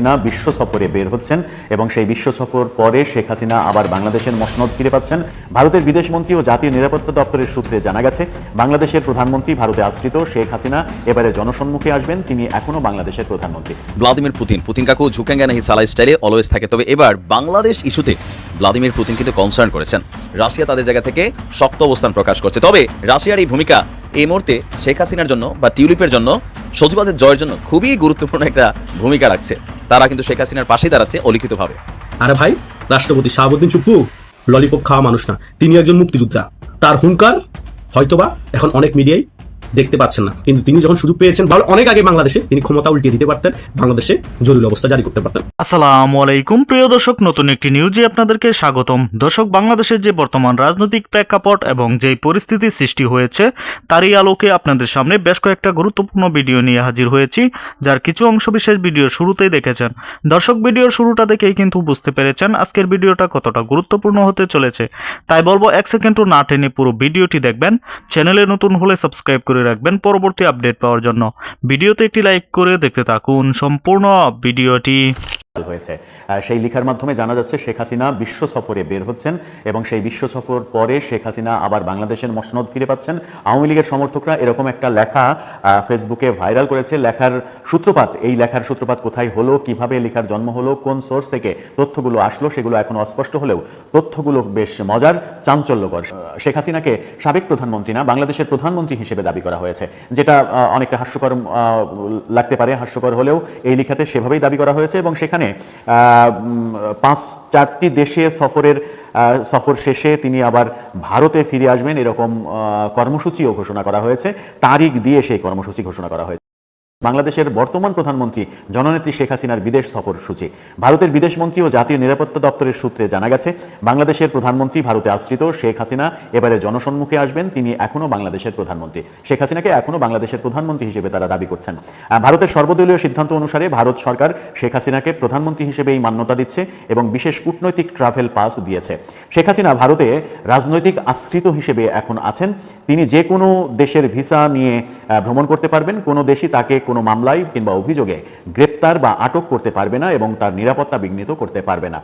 বিশ্ব সফরে বের হচ্ছেন এবং সেই বিশ্ব সফর পরে শেখ হাসিনা আবার বাংলাদেশের মসনদ ফিরে পাচ্ছেন। ভারতের বিদেশমন্ত্রী ও জাতীয় নিরাপত্তা দপ্তরের সূত্রে জানা গেছে, বাংলাদেশের প্রধানমন্ত্রী ভারতে আশ্রিত শেখ হাসিনা এবারে জনসম্মুখে আসবেন। তিনি এখনো বাংলাদেশের প্রধানমন্ত্রী। ভ্লাদিমির পুতিন কাকু ঝুঁকেঙ্গা নাহি সালাই স্টাইলে অলওয়েজ থাকে। তবে এবার বাংলাদেশ ইস্যুতে ভ্লাদিমির পুতিন কিন্তু কনসার্ন করেছেন। রাশিয়া তাদের জায়গা থেকে শক্ত অবস্থান প্রকাশ করছে। তবে রাশিয়ার এই ভূমিকা এই মুহূর্তে শেখ হাসিনার জন্য বা টিউলিপের জন্য, সজীবাদের জয়ের জন্য খুবই গুরুত্বপূর্ণ একটা ভূমিকা রাখছে। তারা কিন্তু শেখ হাসিনার পাশেই দাঁড়াচ্ছে অলিখিতভাবে। আরে ভাই, রাষ্ট্রপতি শাহাবুদ্দিন চুপ্পু ললিপপ খাওয়া মানুষ না, তিনি একজন মুক্তিযোদ্ধা। তার হুঙ্কার হয়তোবা এখন অনেক মিডিয়ায় দেখতে পাচ্ছেন না, কিন্তু তিনি যখন সুযোগ পেয়েছেন অনেক আগে বাংলাদেশে তিনি ক্ষমতা উল্টিয়ে দিতে পারতেন, বাংলাদেশে জরুরি অবস্থা জারি করতে পারতেন। আসসালামু আলাইকুম প্রিয় দর্শক, নতুন একটি নিউজে আপনাদেরকে স্বাগতম। দর্শক, বাংলাদেশের যে বর্তমান রাজনৈতিক প্রেক্ষাপট এবং যেই পরিস্থিতির সৃষ্টি হয়েছে তারই আলোকে আপনাদের সামনে বেশ কয়েকটা গুরুত্বপূর্ণ ভিডিও নিয়ে হাজির হয়েছি, যার কিছু অংশ বিশেষ ভিডিওর শুরুতেই দেখেছেন। দর্শক, ভিডিওর শুরুটা দেখেই কিন্তু বুঝতে পেরেছেন আজকের ভিডিওটা কতটা গুরুত্বপূর্ণ হতে চলেছে। তাই বলবো 1 সেকেন্ডও না টেনে পুরো ভিডিওটি দেখবেন। চ্যানেলে নতুন হলে সাবস্ক্রাইব করে রাখবেন পরবর্তী আপডেট পাওয়ার জন্য। ভিডিওতে একটি লাইক করে দেখতে থাকুন সম্পূর্ণ ভিডিওটি। হয়েছে সেই লেখার মাধ্যমে জানা যাচ্ছে শেখ হাসিনা বিশ্ব সফরে বের হচ্ছেন এবং সেই বিশ্ব সফর পরে শেখ হাসিনা আবার বাংলাদেশের মসনদ ফিরে পাচ্ছেন। আওয়ামী লীগের সমর্থকরা এরকম একটা লেখা ফেসবুকে ভাইরাল করেছে। এই লেখার সূত্রপাত কোথায় হলো, কিভাবে লেখার জন্ম হলো, কোন সোর্স থেকে তথ্যগুলো আসলো, সেগুলো এখন অস্পষ্ট হলেও তথ্যগুলো বেশ মজার, চাঞ্চল্যকর। শেখ হাসিনাকে সাবেক প্রধানমন্ত্রী না, বাংলাদেশের প্রধানমন্ত্রী হিসেবে দাবি করা হয়েছে, যেটা অনেকটা হাস্যকর লাগতে পারে। হাস্যকর হলেও এই লেখাতে সেভাবেই দাবি করা হয়েছে এবং সেখানে 5-4টি দেশে সফর শেষে তিনি আবার ভারতে ফিরে আসবেন, এরকম কর্মসূচিও ঘোষণা করা হয়েছে। তারিখ দিয়ে সেই কর্মসূচি ঘোষণা করা হয়েছে। বাংলাদেশের বর্তমান প্রধানমন্ত্রী জননেত্রী শেখ হাসিনার বিদেশ সফর সূচি। ভারতের বিদেশমন্ত্রী ও জাতীয় নিরাপত্তা দপ্তরের সূত্রে জানা গেছে, বাংলাদেশের প্রধানমন্ত্রী ভারতে আশ্রিত শেখ হাসিনা এবারে জনসম্মুখে আসবেন। তিনি এখনো বাংলাদেশের প্রধানমন্ত্রী। শেখ হাসিনাকে এখনো বাংলাদেশের প্রধানমন্ত্রী হিসেবে তারা দাবি করছেন। ভারতের সর্বদলীয় সিদ্ধান্ত অনুসারে ভারত সরকার শেখ হাসিনাকে প্রধানমন্ত্রী হিসেবে এই মান্যতা দিচ্ছে এবং বিশেষ কূটনৈতিক ট্রাভেল পাস দিয়েছে। শেখ হাসিনা ভারতে রাজনৈতিক আশ্রিত হিসেবে এখন আছেন। তিনি যে কোনো দেশের ভিসা নিয়ে ভ্রমণ করতে পারবেন। কোনো দেশই তাকে কোনো মামলায় কিংবা অভিযোগে গ্রেপ্তার বা আটক করতে পারবে না এবং তার নিরাপত্তা বিঘ্নিত করতে পারবে না।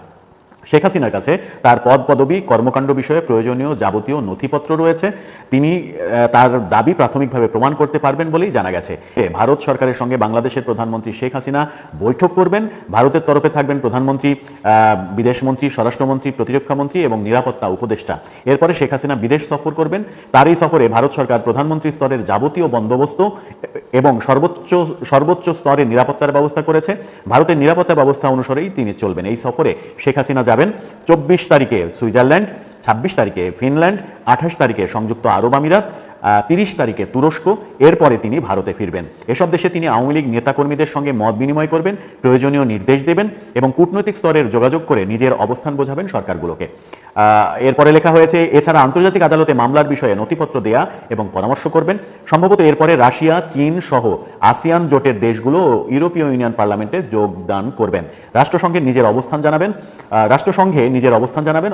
শেখ হাসিনার কাছে তার পদ পদবি, কর্মকাণ্ড বিষয়ে প্রয়োজনীয় যাবতীয় নথিপত্র রয়েছে। তিনি তার দাবি প্রাথমিকভাবে প্রমাণ করতে পারবেন বলেই জানা গেছে। ভারত সরকারের সঙ্গে বাংলাদেশের প্রধানমন্ত্রী শেখ হাসিনা বৈঠক করবেন। ভারতের তরফে থাকবেন প্রধানমন্ত্রী, বিদেশমন্ত্রী, স্বরাষ্ট্রমন্ত্রী, প্রতিরক্ষামন্ত্রী এবং নিরাপত্তা উপদেষ্টা। এরপরে শেখ হাসিনা বিদেশ সফর করবেন। তার এই সফরে ভারত সরকার প্রধানমন্ত্রী স্তরের যাবতীয় বন্দোবস্ত এবং সর্বোচ্চ স্তরে নিরাপত্তার ব্যবস্থা করেছে। ভারতের নিরাপত্তা ব্যবস্থা অনুসারেই তিনি চলবেন। এই সফরে শেখ হাসিনা যাবেন 24 তারিখে সুইজারল্যান্ড, 26 তারিখে ফিনল্যান্ড, 28 তারিখে সংযুক্ত আরব আমিরাত, 30 তারিখে তুরস্ক। এরপরে তিনি ভারতে ফিরবেন। এসব দেশে তিনি আওয়ামী লীগ নেতাকর্মীদের সঙ্গে মত বিনিময় করবেন, প্রয়োজনীয় নির্দেশ দেবেন এবং কূটনৈতিক স্তরের যোগাযোগ করে নিজের অবস্থান বোঝাবেন সরকারগুলোকে। এরপরে লেখা হয়েছে, এছাড়া আন্তর্জাতিক আদালতে মামলার বিষয়ে নথিপত্র দেয়া এবং পরামর্শ করবেন। সম্ভবত এরপরে রাশিয়া, চীন সহ আসিয়ান জোটের দেশগুলো ইউরোপীয় ইউনিয়ন পার্লামেন্টে যোগদান করবেন। রাষ্ট্রসংঘে নিজের অবস্থান জানাবেন।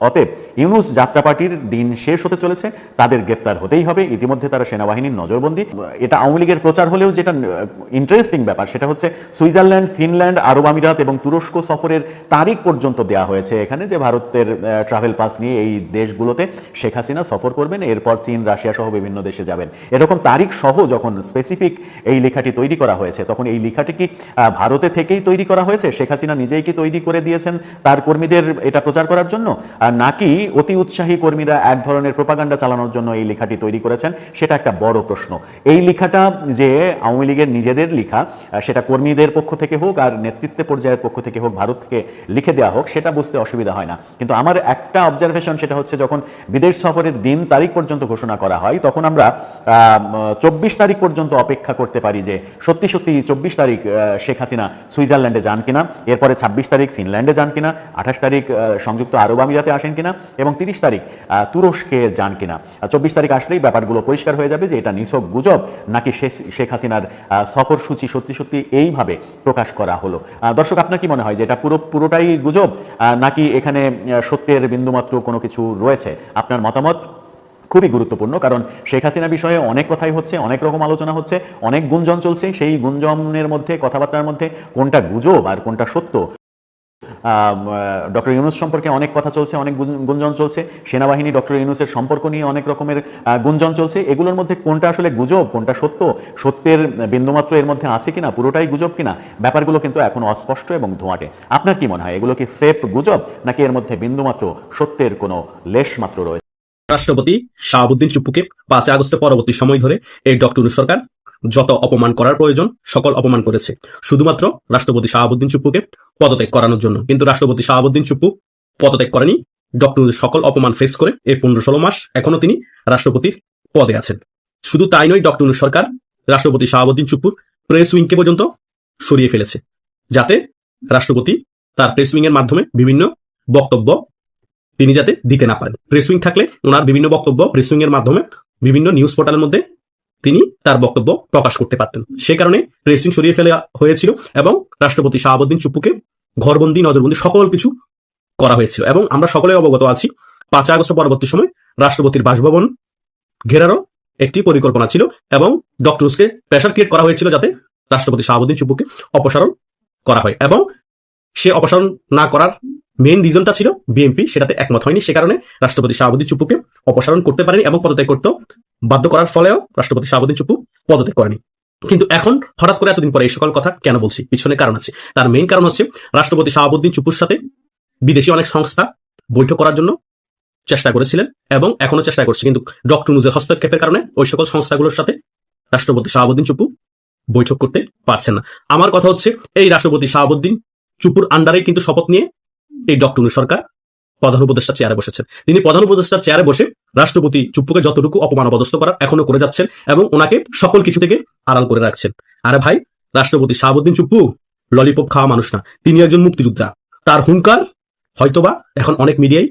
অতএব ইউনূস যাত্রা পার্টির দিন শেষ হতে চলেছে, তাদের গ্রেপ্তার হতেই হবে। ইতিমধ্যে তারা সেনাবাহিনীর নজরবন্দি। এটা আওয়ামী লীগের প্রচার হলেও যেটা ইন্টারেস্টিং ব্যাপার সেটা হচ্ছে সুইজারল্যান্ড, ফিনল্যান্ড, আরব আমিরাত এবং তুরস্ক সফরের তারিখ পর্যন্ত দেওয়া হয়েছে এখানে, যে ভারতের ট্রাভেল পাস নিয়ে এই দেশগুলোতে শেখ হাসিনা সফর করবেন। এরপর চীন, রাশিয়া সহ বিভিন্ন দেশে যাবেন। এরকম তারিখ সহ যখন স্পেসিফিক এই লেখাটি তৈরি করা হয়েছে, তখন এই লেখাটি কি ভারতে থেকেই তৈরি করা হয়েছে? শেখ হাসিনা নিজেই কি তৈরি করে দিয়েছেন তার কর্মীদের এটা প্রচার করার জন্য, নাকি অতি উৎসাহী কর্মীরা এক ধরনের প্রোপাগান্ডা চালানোর জন্য এই লেখাটি তৈরি করেছেন? সেটা একটা বড় প্রশ্ন। এই লেখাটা যে আওয়ামী লীগের নিজেদের লেখা, সেটা কর্মীদের পক্ষ থেকে হোক আর নেতৃত্বের পর্যায়ের পক্ষ থেকে হোক, ভারত থেকে লিখে দেওয়া হোক, সেটা বুঝতে অসুবিধা হয় না। কিন্তু আমার একটা অবজারভেশন, সেটা হচ্ছে যখন বিদেশ সফরের দিন তারিখ পর্যন্ত ঘোষণা করা হয়, তখন আমরা 24 তারিখ পর্যন্ত অপেক্ষা করতে পারি যে সত্যি 24 তারিখ শেখ হাসিনা সুইজারল্যান্ডে যান কিনা, এরপরে 26 তারিখ ফিনল্যান্ডে যান কিনা, 28 তারিখ সংযুক্ত আরব আমিরাতে আসেন কিনা এবং 30 তারিখ তুরস্কে যান কিনা। 24 তারিখ আসলেই ব্যাপারগুলো পরিষ্কার হয়ে যাবে যে এটা নিছক গুজব নাকি শেখ হাসিনার সফরসূচি সত্যি এইভাবে প্রকাশ করা হলো। দর্শক, আপনার কি মনে হয় যে এটা পুরোটাই গুজব নাকি এখানে সত্যের বিন্দুমাত্র কোনো কিছু রয়েছে? আপনার মতামত খুবই গুরুত্বপূর্ণ, কারণ শেখ হাসিনা বিষয়ে অনেক কথাই হচ্ছে, অনেক রকম আলোচনা হচ্ছে, অনেক গুঞ্জন চলছে। সেই গুঞ্জনের মধ্যে, কথাবার্তার মধ্যে কোনটা গুজব আর কোনটা সত্য, ডক্টর ইউনূস সম্পর্কে অনেক কথা চলছে, অনেক গুঞ্জন চলছে। সেনাবাহিনী ডক্টর ইউনূসের সম্পর্ক নিয়ে অনেক রকমের গুঞ্জন চলছে। এগুলোর মধ্যে কোনটা আসলে গুজব, কোনটা সত্য, সত্যের বিন্দুমাত্র এর মধ্যে আছে কিনা, পুরোটাই গুজব কিনা, ব্যাপারগুলো কিন্তু এখন অস্পষ্ট এবং ধোঁয়াটে। আপনার কি মনে হয়, এগুলো কি স্রেফ গুজব, নাকি এর মধ্যে বিন্দুমাত্র সত্যের কোনো লেশ মাত্র রয়েছে? রাষ্ট্রপতি শাহাবুদ্দিন চুপ্পুকে 5 আগস্টের পরবর্তী সময় ধরে এই ডক্টর ইউনূস সরকার যত অপমান করার প্রয়োজন সকল অপমান করেছে, শুধুমাত্র রাষ্ট্রপতি শাহাবুদ্দিন চুপ্পুকে পদত্যাগ করানোর জন্য। কিন্তু রাষ্ট্রপতি শাহাবুদ্দিন চুপ্পু পদত্যাগ করেনি। ডক্টর ইউনূস সকল অপমান ফেস করে এই 15-16 মাস এখনো তিনি রাষ্ট্রপতির পদে আছেন। শুধু তাই নয়, ডক্টর ইউনূস সরকার রাষ্ট্রপতি শাহাবুদ্দিন চুপ্পুর প্রেস উইংকে পর্যন্ত সরিয়ে ফেলেছে, যাতে রাষ্ট্রপতি তার প্রেস উইং এর মাধ্যমে বিভিন্ন বক্তব্য তিনি যাতে দিতে না পারেন। প্রেস উইং থাকলে ওনার বিভিন্ন বক্তব্য প্রেস উইং এর মাধ্যমে বিভিন্ন নিউজ পোর্টালের মধ্যে তিনি তার বক্তব্য প্রকাশ করতে পারতেন। সে কারণে প্রেস উইং সরিয়ে ফেলা হয়েছিল এবং রাষ্ট্রপতি শাহাবুদ্দিন চুপ্পুকে ঘরবন্দি, নজরবন্দি সকল কিছু করা হয়েছিল। এবং আমরা সকলে অবগত আছি 5 আগস্ট পরবর্তী সময় রাষ্ট্রপতির বাসভবন ঘেরারও একটি পরিকল্পনা ছিল এবং ডক্টর ইউনূসকে প্রেসার ক্রিয়েট করা হয়েছিল যাতে রাষ্ট্রপতি শাহাবুদ্দিন চুপ্পুকে অপসারণ করা হয়। এবং সে অপসারণ না করার মেইন রিজনটা ছিল বিএনপি সেটাতে একমত হয়নি। সে কারণে রাষ্ট্রপতি শাহাবুদ্দিন চুপ্পুকে অপসারণ করতে পারেনি এবং পদত্যাগ করতে বাধ্য করার ফলেও রাষ্ট্রপতি শাহাবুদ্দিন চুপ্পু পদত্যাগ করেনি। কিন্তু এখন হঠাৎ করে এতদিন পরে এই সকল কথা কেন বলছি, পিছনে কারণ আছে। তার মেইন কারণ হচ্ছে রাষ্ট্রপতি শাহাবুদ্দিন চুপ্পুর সাথে বিদেশি অনেক সংস্থা বৈঠক করার জন্য চেষ্টা করেছিলেন এবং এখনো চেষ্টা করছে, কিন্তু ডক্টর ইউনূসের হস্তক্ষেপের কারণে ওই সকল সংস্থাগুলোর সাথে রাষ্ট্রপতি শাহাবুদ্দিন চুপ্পু বৈঠক করতে পারছেন না। আমার কথা হচ্ছে এই রাষ্ট্রপতি শাহাবুদ্দিন চুপ্পুর আন্ডারে কিন্তু শপথ নিয়ে এই ডক্টর ইউনূস সরকার প্রধান উপদেষ্টা চেয়ারে বসেছেন। তিনি প্রধান উপদেষ্টার চেয়ারে বসে রাষ্ট্রপতি চুপ্পুকে যতটুকু অপমান অপদস্থ করার এখনো করে যাচ্ছেন এবং ওনাকে সকল কিছু থেকে আড়াল করে রাখছেন। আরে ভাই, রাষ্ট্রপতি শাহাবুদ্দিন চুপ্পু ললিপপ খাওয়া মানুষ না, তিনি একজন মুক্তিযোদ্ধা। তার হুঙ্কার হয়তোবা এখন অনেক মিডিয়ায়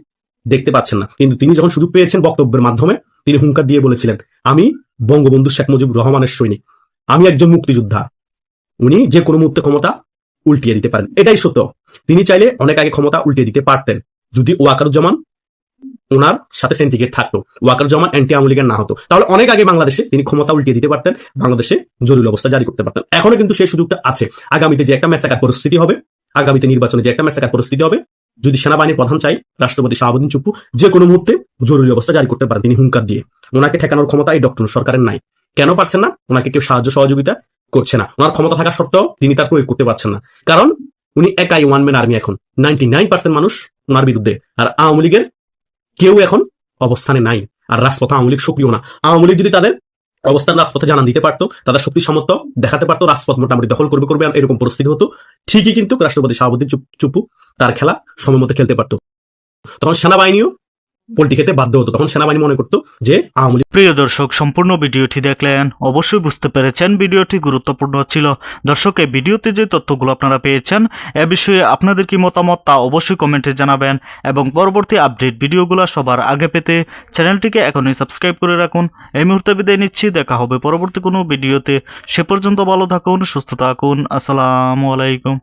দেখতে পাচ্ছেন না, কিন্তু তিনি যখন সুযোগ পেয়েছেন বক্তব্যের মাধ্যমে তিনি হুঙ্কার দিয়ে বলেছিলেন, আমি বঙ্গবন্ধু শেখ মুজিবুর রহমানের সৈনিক, আমি একজন মুক্তিযোদ্ধা। উনি যে কোনো মুহূর্তে ক্ষমতা উল্টিয়ে দিতে পারেন, এটাই সত্য। তিনি চাইলে অনেক আগে ক্ষমতা উল্টিয়ে দিতে পারতেন যদি ওয়াকারুজ্জামান ওনার সাথে সিন্ডিকেট থাকতো, ওয়াকারুজ্জামান অ্যান্টি আওয়ামী লীগের না হতো, তাহলে অনেক আগে বাংলাদেশে তিনি ক্ষমতা উল্টিয়ে দিতে পারতেন, বাংলাদেশে জরুরি অবস্থা জারি করতে পারতেন। এখনো কিন্তু সেই সুযোগটা আছে। আগামীতে যে একটা ম্যাসাকার পরিস্থিতি হবে, আগামীতে নির্বাচনে যে একটা ম্যাসাকার পরিস্থিতি হবে, যদি সেনাবাহিনীর প্রধান চাই রাষ্ট্রপতি শাহাবুদ্দিন চুপ্পু যে কোনো মুহূর্তে জরুরি অবস্থা জারি করতে পারেন তিনি হুঙ্কার দিয়ে। ওনাকে ঠেকানোর ক্ষমতা এই ডক্টর সরকারের নাই। কেন পারছেন না? ওনাকে কেউ সাহায্য সহযোগিতা করছে না। ওনার ক্ষমতা থাকা সত্ত্বেও তিনি তার প্রয়োগ করতে পারছেন না, কারণ উনি একাই ওয়ান ম্যান আর্মি। এখন 99% মানুষ ওনার বিরুদ্ধে, আর আওয়ামী লীগের কেউ এখন অবস্থানে নাই। আর রাজপথে আওয়ামী লীগ সক্রিয় না। আওয়ামী লীগ যদি তাদের অবস্থান রাজপথে জানান দিতে পারতো, তাদের শক্তি সামর্থ্য দেখাতে পারতো, রাজপথ মোটামুটি দখল করবে এরকম পরিস্থিতি হতো, ঠিকই কিন্তু রাষ্ট্রপতি শাহাবুদ্দিন চুপ্পু তার খেলা সময় মতো খেলতে পারতো। তখন সেনাবাহিনীও পোল্টি খেতে বাধ্য হতো। তখন সেনাবাহিনী মনে করতো যে আওয়ামী লীগ। প্রিয় দর্শক, সম্পূর্ণ ভিডিওটি দেখলেন, অবশ্যই বুঝতে পেরেছেন ভিডিওটি গুরুত্বপূর্ণ ছিল। দর্শক, এই ভিডিওতে যে তথ্যগুলো আপনারা পেয়েছেন এ বিষয়ে আপনাদের কি মতামত তা অবশ্যই কমেন্টে জানাবেন এবং পরবর্তী আপডেট ভিডিওগুলো সবার আগে পেতে চ্যানেলটিকে এখনই সাবস্ক্রাইব করে রাখুন। এই মুহূর্তে বিদায় নিচ্ছি, দেখা হবে পরবর্তী কোনো ভিডিওতে। সে পর্যন্ত ভালো থাকুন, সুস্থ থাকুন। আসসালামু আলাইকুম।